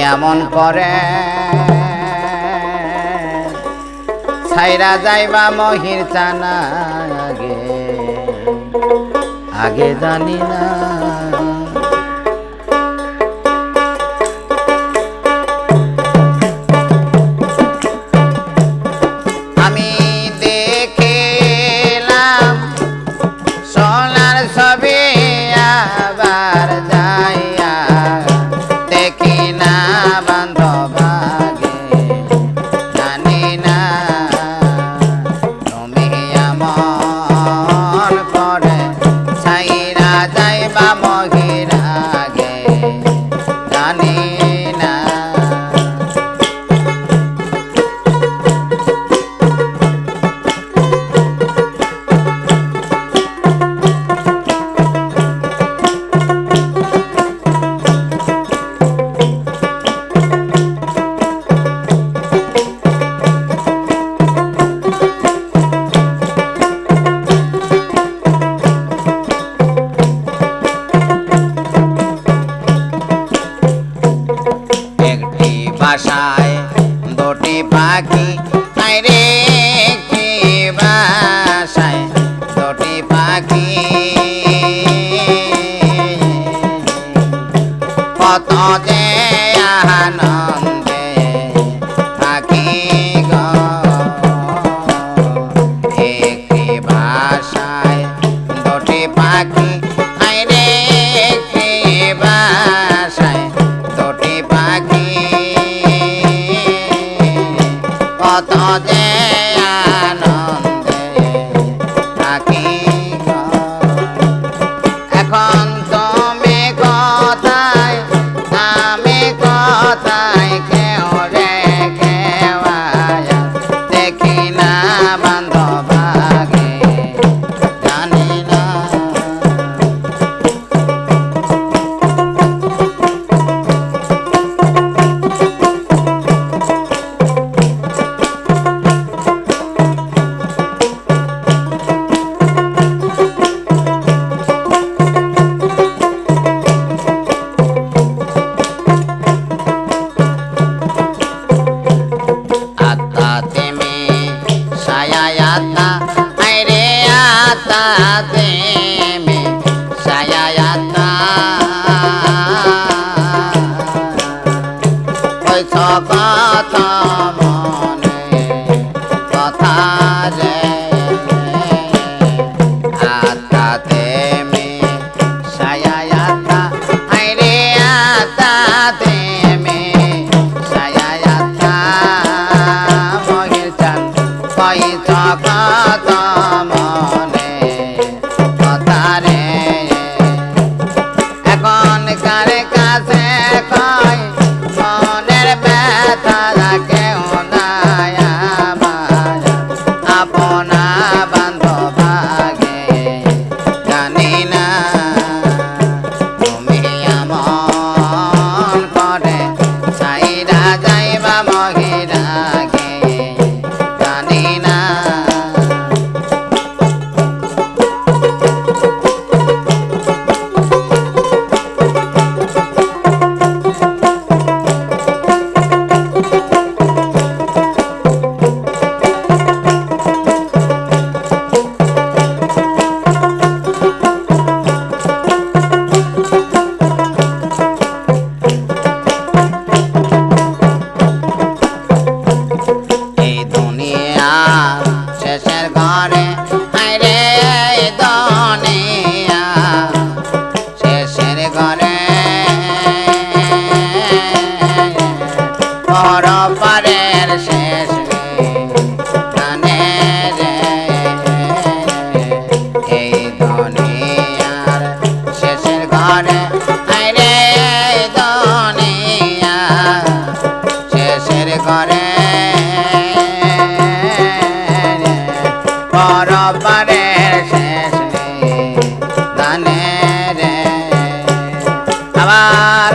এমন করে ছাইরা যাইবা মহির চানা আগে আগে জানি না আমি দেখিলাম সোনার ছবি আবার যাইয়া দেখি না বান্ধব আগে জানি না তুমি এমন করে ছাইরা যাইবা মহির আগে জানি না বাসায় দুটি পাখি রে কি বাসায় দুটি পাখি কত যে আনন্দে পাখি গো একটি বাসায় দুটি পাখি রে একটি বাসায় দুটি পাখি কত যে আনন্দে থাকি এখন তুমি কোথায় আমি কোথায় কেউ রে কেউ দেখি না বান্ধব আগে জানি না কথা মনে কথা যে আতাতে মে সায়া আতা আইরে আতাতে মে সায়া আতা মহির চান কই কথা মনে কথা রে এখন কারে কাছে কই মনের ব্যথা কেউ নাই আমার আপনা বান্ধব আগে জানি না তুমি এমন করে ছাইরা যাইবা মহির আগে জানি না শেষের ঘরে আইরে দুনিয়া শেষের ঘরে পরের শেষ গানে রে এই দুনিয়ার শেষের ঘরে আইরে দুনিয়া শেষের ঘরে পরের শেষ গানে রে আবার